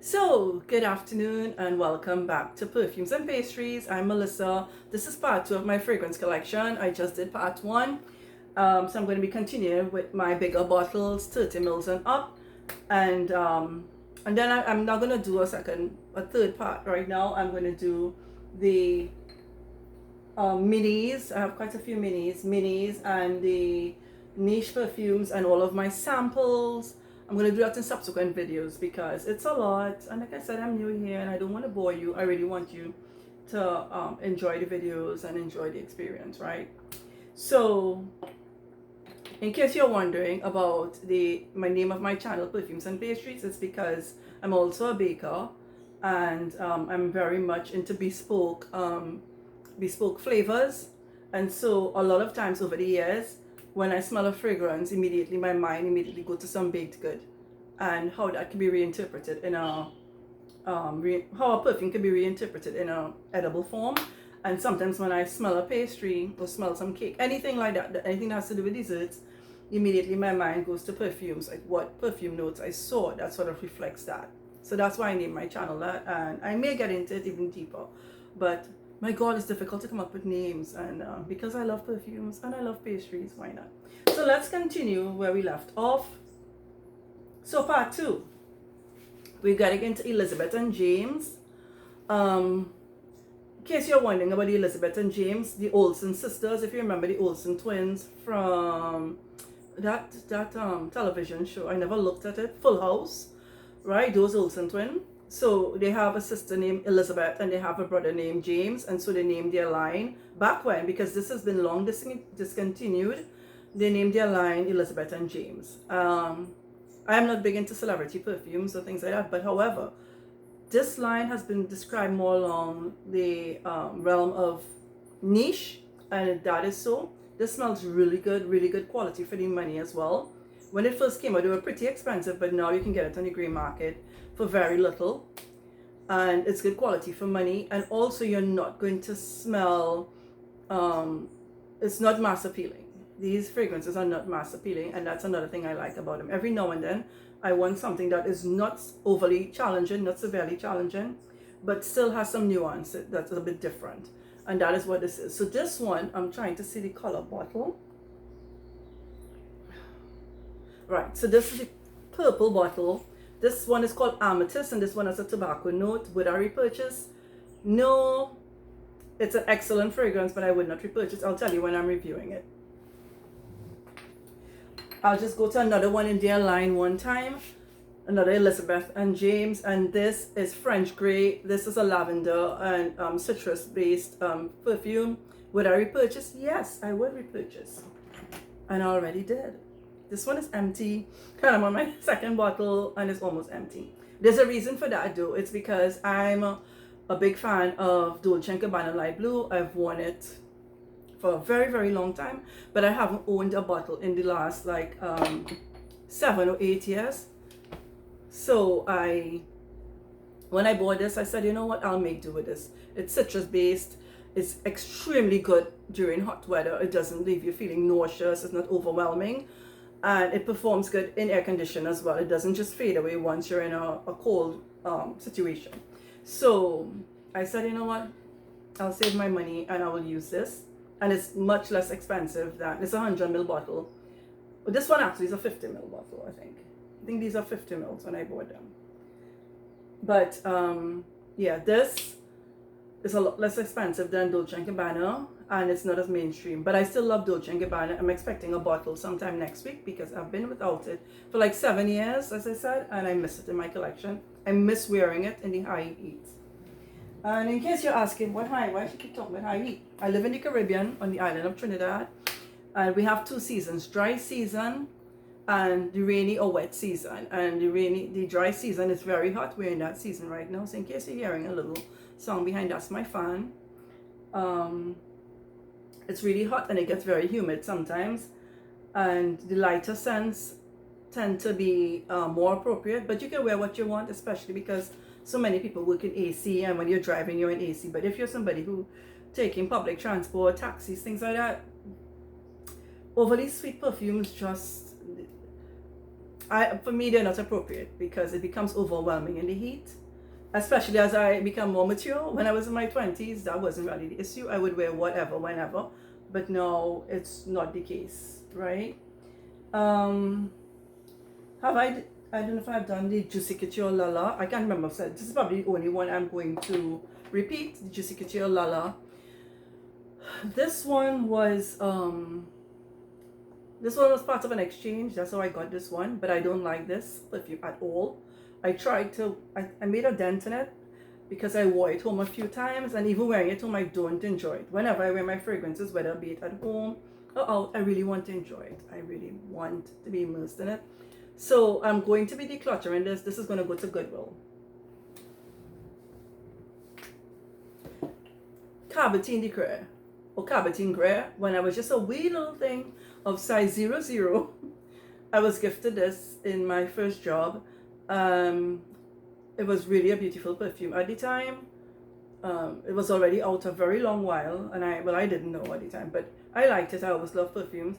So, good afternoon and welcome back to Perfumes and Pastries. I'm Melissa. This is part two of my fragrance collection. I just did part one. So I'm going to be continuing with my bigger bottles, 30 mils and up. And then I'm not going to do a third part right now. I'm going to do the minis. I have quite a few minis and the niche perfumes and all of my samples. I'm going to do that in subsequent videos because it's a lot. And like I said, I'm new here and I don't want to bore you. I really want you to enjoy the videos and enjoy the experience, right? So, in case you're wondering about my name of my channel, Perfumes and Pastries, it's because I'm also a baker and I'm very much into bespoke flavors. And so a lot of times over the years, when I smell a fragrance, immediately my mind immediately go to some baked good and how that can be reinterpreted in a how a perfume can be reinterpreted in a edible form. And sometimes when I smell a pastry or smell some cake, anything like that, anything that has to do with desserts, immediately my mind goes to perfumes, like what perfume notes I saw that sort of reflects that. So that's why I named my channel that, and I may get into it even deeper. But my God, it's difficult to come up with names, and because I love perfumes and I love pastries, why not? So let's continue where we left off. So part two, we're getting into Elizabeth and James. In case you're wondering about the Elizabeth and James, the Olsen sisters, if you remember the Olsen twins from that television show, I never looked at it, Full House, right? Those Olsen twins. So they have a sister named Elizabeth and they have a brother named James, and so they named their line back when, because this has been long discontinued, they named their line Elizabeth and James. I am not big into celebrity perfumes or things like that, but however, this line has been described more along the realm of niche, and that is so. This smells really good quality for the money as well. When it first came out, they were pretty expensive, but now you can get it on the grey market for very little. And it's good quality for money. And also you're not going to smell, it's not mass appealing. These fragrances are not mass appealing, and that's another thing I like about them. Every now and then, I want something that is not overly challenging, not severely challenging, but still has some nuance that's a bit different. And that is what this is. So this one, I'm trying to see the color bottle. Right, so this is the purple bottle. This one is called Amethyst, and this one has a tobacco note. Would I repurchase? No. It's an excellent fragrance, but I would not repurchase. I'll tell you when I'm reviewing it. I'll just go to another one in their line one time. Another Elizabeth and James, and this is French Grey. This is a lavender and citrus-based perfume. Would I repurchase? Yes, I would repurchase. And I already did. This one is empty, and I'm on my second bottle, and it's almost empty. There's a reason for that, though. It's because I'm a big fan of Dolce & Gabbana Light Blue. I've worn it for a very long time, but I haven't owned a bottle in the last like 7 or 8 years. So when I bought this, I said, you know what, I'll make do with this. It's citrus based. It's extremely good during hot weather. It doesn't leave you feeling nauseous. It's not overwhelming. And it performs good in air condition as well. It doesn't just fade away once you're in a cold situation. So I said, you know what, I'll save my money and I will use this. And it's much less expensive than, it's a 100 ml bottle. But this one actually is a 50 ml bottle, I think. I think these are 50 mils when I bought them. But yeah, this is a lot less expensive than Dolce & Gabbana, and it's not as mainstream. But I still love Dolce & Gabbana. I'm expecting a bottle sometime next week because I've been without it for like 7 years, as I said, and I miss it in my collection. I miss wearing it in the high heat. And in case you're asking, why she keep talking about high heat? I live in the Caribbean on the island of Trinidad, and we have 2 seasons, dry season and the rainy or wet season. And the dry season is very hot. We're in that season right now. So in case you're hearing a little song behind, that's my fan. It's really hot and it gets very humid sometimes. And the lighter scents tend to be more appropriate, but you can wear what you want, especially because so many people work in AC, and when you're driving, you're in AC. But if you're somebody who taking public transport, taxis, things like that, overly sweet perfumes just For me, they're not appropriate because it becomes overwhelming in the heat. Especially as I become more mature. When I was in my 20s, that wasn't really the issue. I would wear whatever, whenever. But now it's not the case, right? Um, I don't know if I've done the Juicy Couture Lala. I can't remember. So this is probably the only one I'm going to repeat, the Juicy Couture Lala. This one was part of an exchange. That's how I got this one. But I don't like this perfume at all. I made a dent in it because I wore it home a few times, and even wearing it home, I don't enjoy it. Whenever I wear my fragrances, whether be it at home or out, I really want to enjoy it. I really want to be immersed in it. So I'm going to be decluttering this. This is going to go to Goodwill. Carbatine de Grès, or Carbatine Grès. When I was just a wee little thing of size 00, I was gifted this in my first job. It was really a beautiful perfume at the time. It was already out a very long while, and I didn't know at the time, but I liked it. I always love perfumes,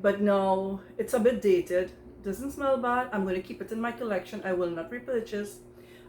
but now it's a bit dated. Doesn't smell bad. I'm going to keep it in my collection. I will not repurchase.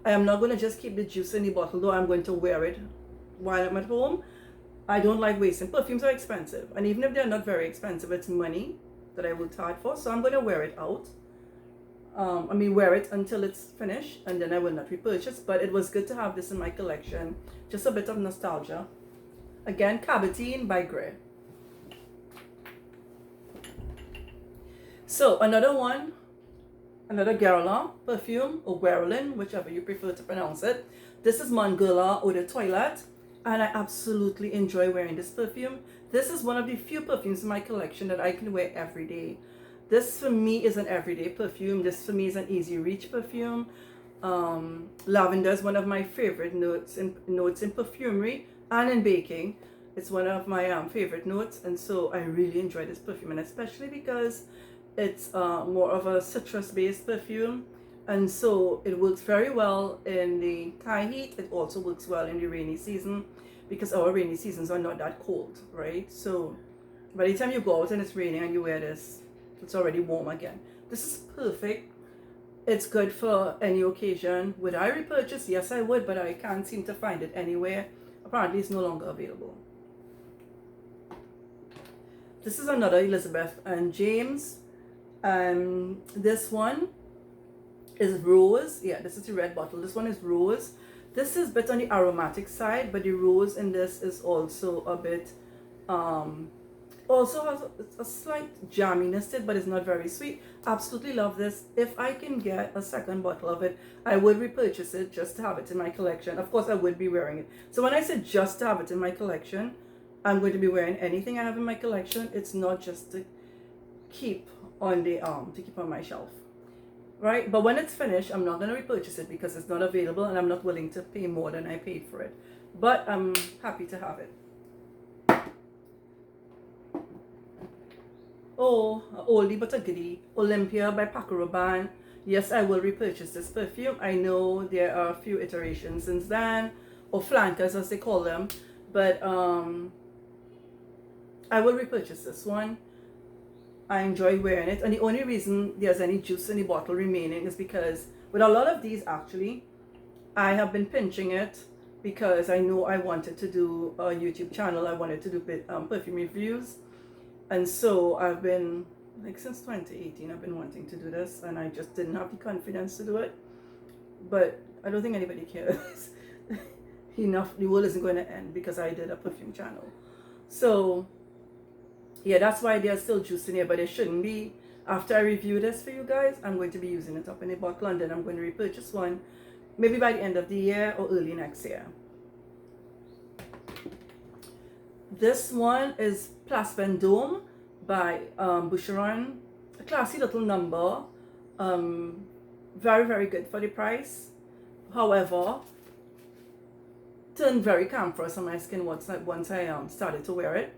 I am not going to just keep the juice in the bottle, though. I'm going to wear it while I'm at home. I don't like wasting. Perfumes are expensive, and even if they're not very expensive, it's money that I will charge for. So I'm going to wear it out. Wear it until it's finished, and then I will not repurchase. But it was good to have this in my collection. Just a bit of nostalgia. Again, Carbatine by Grès. So another Guerlain perfume, or Guerlain, whichever you prefer to pronounce it. This is Mon Guerlain Eau de Toilette, and I absolutely enjoy wearing this perfume. This is one of the few perfumes in my collection that I can wear every day. This for me is an everyday perfume. This for me is an easy reach perfume. Lavender is one of my favorite notes in perfumery and in baking. It's one of my favorite notes, and so I really enjoy this perfume, and especially because it's more of a citrus-based perfume, and so it works very well in the high heat. It also works well in the rainy season, because our rainy seasons are not that cold, right? So by the time you go out and it's raining and you wear this, it's already warm again. This is perfect. It's good for any occasion. Would I repurchase? Yes, I would, but I can't seem to find it anywhere. Apparently, it's no longer available. This is another Elizabeth and James. This one is rose. Yeah, this is the red bottle. This one is rose. This is a bit on the aromatic side, but the rose in this is also a bit also has a slight jamminess to it, but it's not very sweet. Absolutely love this. If I can get a second bottle of it, I would repurchase it just to have it in my collection. Of course, I would be wearing it. So when I say just to have it in my collection, I'm going to be wearing anything I have in my collection. It's not just to keep on the to keep on my shelf, right? But when it's finished, I'm not going to repurchase it because it's not available, and I'm not willing to pay more than I paid for it. But I'm happy to have it. Oh, oldie but a goodie. Olympia by Paco Rabanne. Yes, I will repurchase this perfume. I know there are a few iterations since then, or flankers as they call them, but I will repurchase this one. I enjoy wearing it, and the only reason there's any juice in the bottle remaining is because with a lot of these, actually, I have been pinching it because I know I wanted to do a YouTube channel. I wanted to do perfume reviews, and so I've been, like, since 2018, I've been wanting to do this, and I just didn't have the confidence to do it. But I don't think anybody cares. Enough, the world isn't going to end because I did a perfume channel. So yeah, that's why there's still juice in here, but it shouldn't be. After I review this for you guys, I'm going to be using it up in a bottle, and then I'm going to repurchase one maybe by the end of the year or early next year. This one is Place Vendôme by Boucheron. A classy little number. Very, very good for the price. However, turned very camphorous on my skin once I started to wear it.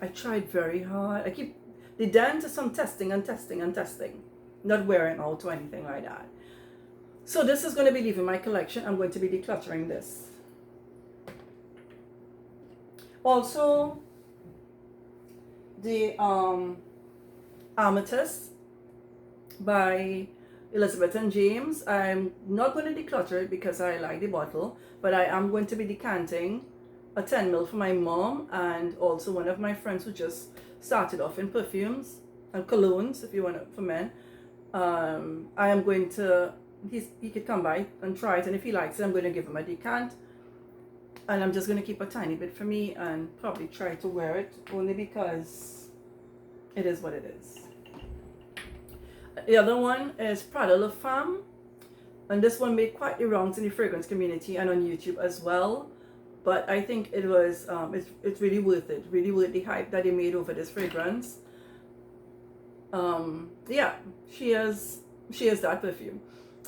I tried very hard. I keep the dent to some testing and testing and testing, not wearing out or anything like that. So this is going to be leaving my collection. I'm going to be decluttering this. Also, the Amethyst by Elizabeth and James. I'm not going to declutter it because I like the bottle, but I am going to be decanting a 10 ml for my mom and also one of my friends who just started off in perfumes and colognes, if you want it for men. I am going to, he could come by and try it, and if he likes it, I'm going to give him a decant. And I'm just going to keep a tiny bit for me and probably try to wear it, only because it is what it is. The other one is Prada La Femme, and this one made quite the rounds in the fragrance community and on YouTube as well. But I think it was, it's really worth it, really worth the hype that they made over this fragrance. Yeah, she is that perfume.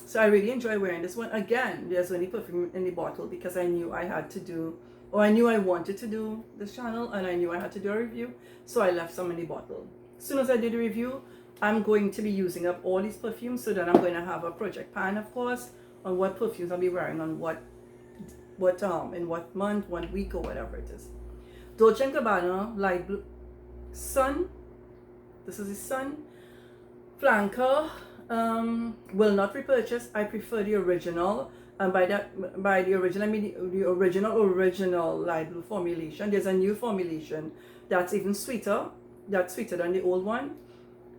So I really enjoy wearing this one. Again, there's only perfume in the bottle because I knew I had to do, or I knew I wanted to do this channel and I knew I had to do a review. So I left some in the bottle. As soon as I do the review, I'm going to be using up all these perfumes. So then I'm going to have a project plan, of course, on what perfumes I'll be wearing on what in what month, 1 week, or whatever it is. Dolce & Gabbana Light Blue Sun. This is the Sun Flanker. Will not repurchase. I prefer the original, and by the original I mean the original light blue formulation. There's a new formulation that's even sweeter. That's sweeter than the old one.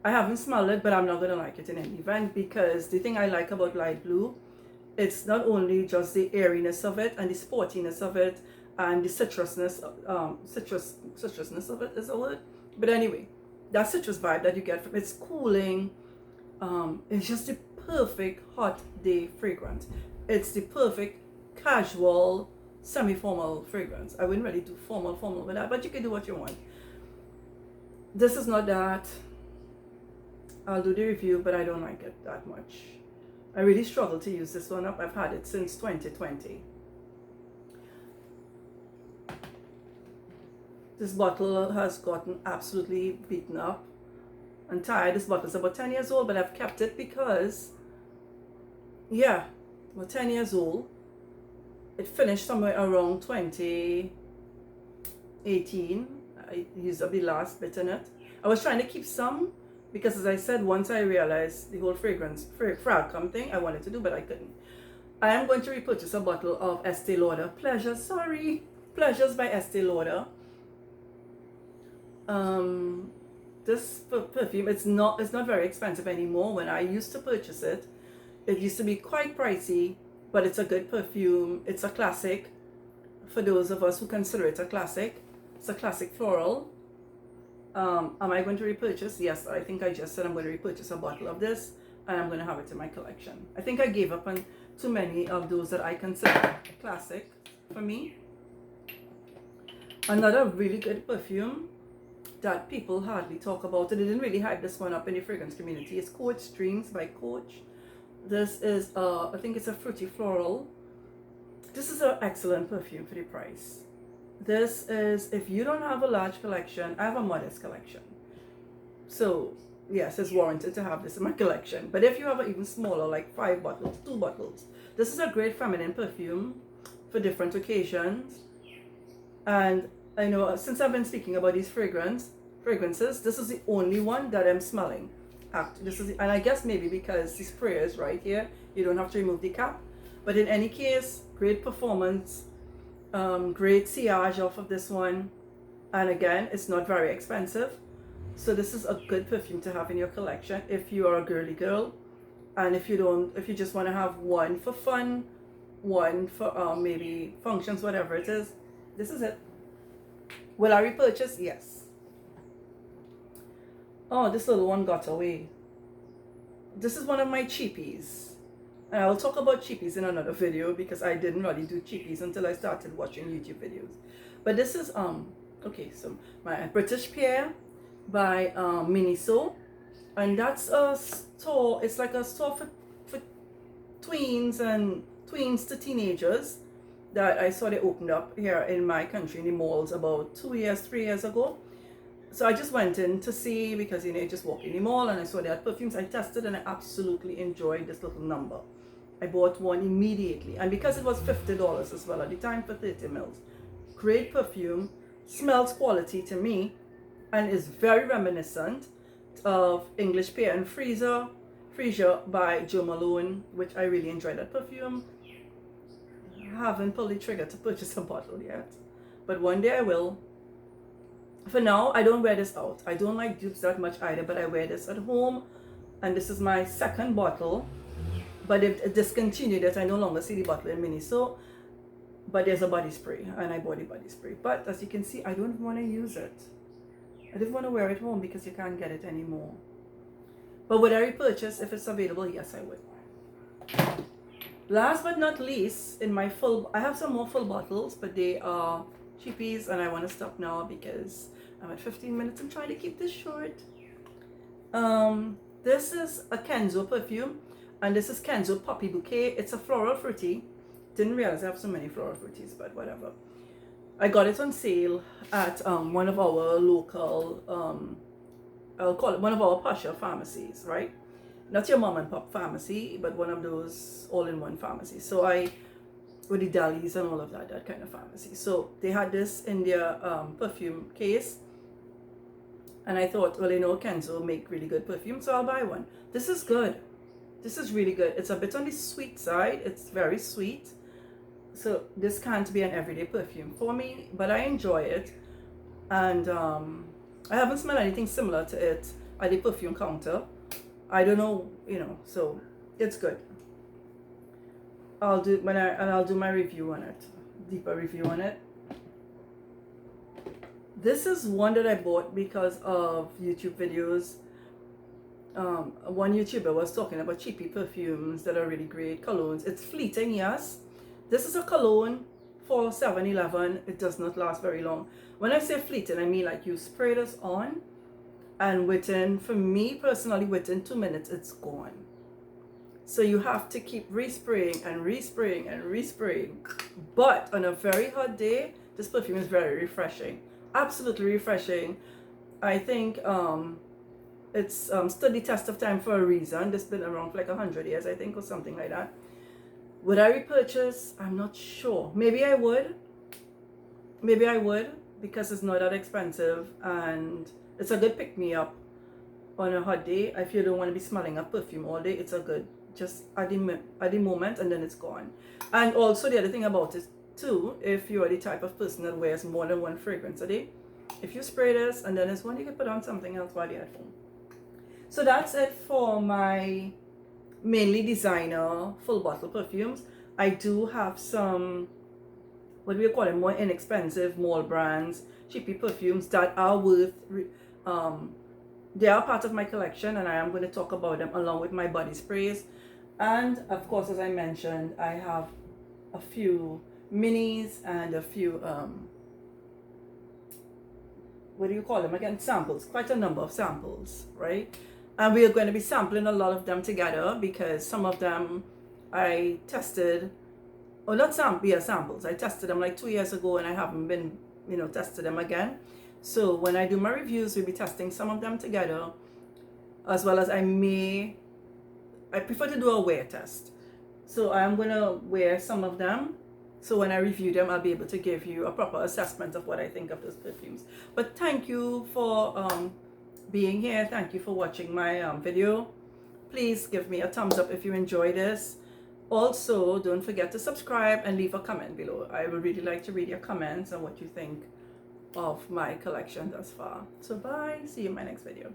I haven't smelled it, but I'm not gonna like it in any event, because the thing I like about light blue, it's not only just the airiness of it and the sportiness of it and the citrusness of it is a word. But anyway, that citrus vibe that you get from it's cooling. It's just the perfect hot day fragrance. It's the perfect casual, semi-formal fragrance. I wouldn't really do formal with that, but you can do what you want. This is not that. I'll do the review, but I don't like it that much. I really struggle to use this one up. I've had it since 2020. This bottle has gotten absolutely beaten up and tired. This bottle is about 10 years old, but I've kept it because, yeah, well, 10 years old. It finished somewhere around 2018. I used up the last bit in it. I was trying to keep some because, as I said, once I realized the whole fragrance fragcom thing I wanted to do, but I couldn't. I am going to repurchase a bottle of Estee Lauder Pleasures by Estee Lauder. This perfume, it's not very expensive anymore. When I used to purchase it, it used to be quite pricey, but it's a good perfume. It's a classic for those of us who consider it a classic. It's a classic floral. Am I going to repurchase? Yes, I think I just said I'm going to repurchase a bottle of this, and I'm going to have it in my collection. I think I gave up on too many of those that I consider classic for me. Another really good perfume that people hardly talk about, and they didn't really hype this one up in the fragrance community, is Coach Dreams by Coach. This is, I think it's a fruity floral. This is an excellent perfume for the price. This is, if you don't have a large collection, I have a modest collection. So, yes, it's warranted to have this in my collection. But if you have an even smaller, like 5 bottles, 2 bottles, this is a great feminine perfume for different occasions. And I know since I've been speaking about these fragrances, this is the only one that I'm smelling. And I guess maybe because the spray is right here, you don't have to remove the cap. But in any case, great performance, great sillage off of this one, and again, it's not very expensive. So this is a good perfume to have in your collection if you are a girly girl, and if you just want to have one for fun, one for maybe functions, whatever it is. This is it. Will I repurchase? Yes. Oh, this little one got away. This is one of my cheapies. And I'll talk about cheapies in another video because I didn't really do cheapies until I started watching YouTube videos. But this is, okay, so my British Pear by Miniso. And that's a store, it's like a store for tweens and tweens to teenagers that I saw they opened up here in my country in the malls about 3 years ago. So I just went in to see because, you know, you just walk in the mall and I saw they had perfumes. I tested and I absolutely enjoyed this little number. I bought one immediately. And because it was $50 as well at the time for 30 mils. Great perfume, smells quality to me, and is very reminiscent of English Pear and Freezer. Freesia by Jo Malone, which I really enjoyed that perfume. I haven't pulled the trigger to purchase a bottle yet, but one day I will. For now, I don't wear this out. I don't like dupes that much either, but I wear this at home, and this is my second bottle. But it discontinued it. I no longer see the bottle in Miniso, but there's a body spray, and I bought the body spray. But as you can see, I don't want to use it. I didn't want to wear it home because you can't get it anymore. But would I repurchase if it's available? Yes, I would. Last but not least, in my full, I have some more full bottles, but they are cheapies, and I want to stop now because I'm at 15 minutes. I'm trying to keep this short. This is a Kenzo perfume, and this is Kenzo Poppy Bouquet. It's a floral fruity. Didn't realize I have so many floral fruities, but whatever. I got it on sale at one of our local, I'll call it one of our posher pharmacies, right? Not your mom and pop pharmacy, but one of those all-in-one pharmacies. So with the Dalis and all of that, that kind of pharmacy. So they had this in their perfume case. And I thought, well, you know, Kenzo make really good perfume, so I'll buy one. This is good. This is really good. It's a bit on the sweet side. It's very sweet. So this can't be an everyday perfume for me, but I enjoy it. And I haven't smelled anything similar to it at the perfume counter. I don't know, you know, so it's good. I'll do my review on it, deeper review on it. This is one that I bought because of YouTube videos. One YouTuber was talking about cheapy perfumes that are really great, colognes. It's fleeting, yes. This is a cologne for 7-Eleven. It does not last very long. When I say fleeting, I mean like you spray this on, and for me personally, within 2 minutes, it's gone. So you have to keep respraying and respraying and respraying. But on a very hot day, this perfume is very refreshing. Absolutely refreshing. I think it's stood the test of time for a reason. This has been around for like 100 years, I think, or something like that. Would I repurchase? I'm not sure. Maybe I would. Maybe I would, because it's not that expensive and it's a good pick-me-up on a hot day. If you don't want to be smelling of perfume all day, it's a good, just at the moment, and then it's gone. And also the other thing about it too, if you're the type of person that wears more than one fragrance a day, if you spray this and then it's one, you can put on something else while you're at home. So that's it for my mainly designer full bottle perfumes. I do have some, what do we call them, more inexpensive mall brands, cheapy perfumes that are worth, they are part of my collection, and I am going to talk about them along with my body sprays. And of course, as I mentioned, I have a few minis and a few what do you call them again, samples, quite a number of samples, right? And we are going to be sampling a lot of them together, because some of them I tested, or not samples, I tested them like 2 years ago, and I haven't been, you know, tested them again. So when I do my reviews, we'll be testing some of them together, as well as I prefer to do a wear test. So I'm going to wear some of them. So when I review them, I'll be able to give you a proper assessment of what I think of those perfumes. But thank you for being here. Thank you for watching my video. Please give me a thumbs up if you enjoy this. Also, don't forget to subscribe and leave a comment below. I would really like to read your comments and what you think of my collection thus far. So bye. See you in my next video.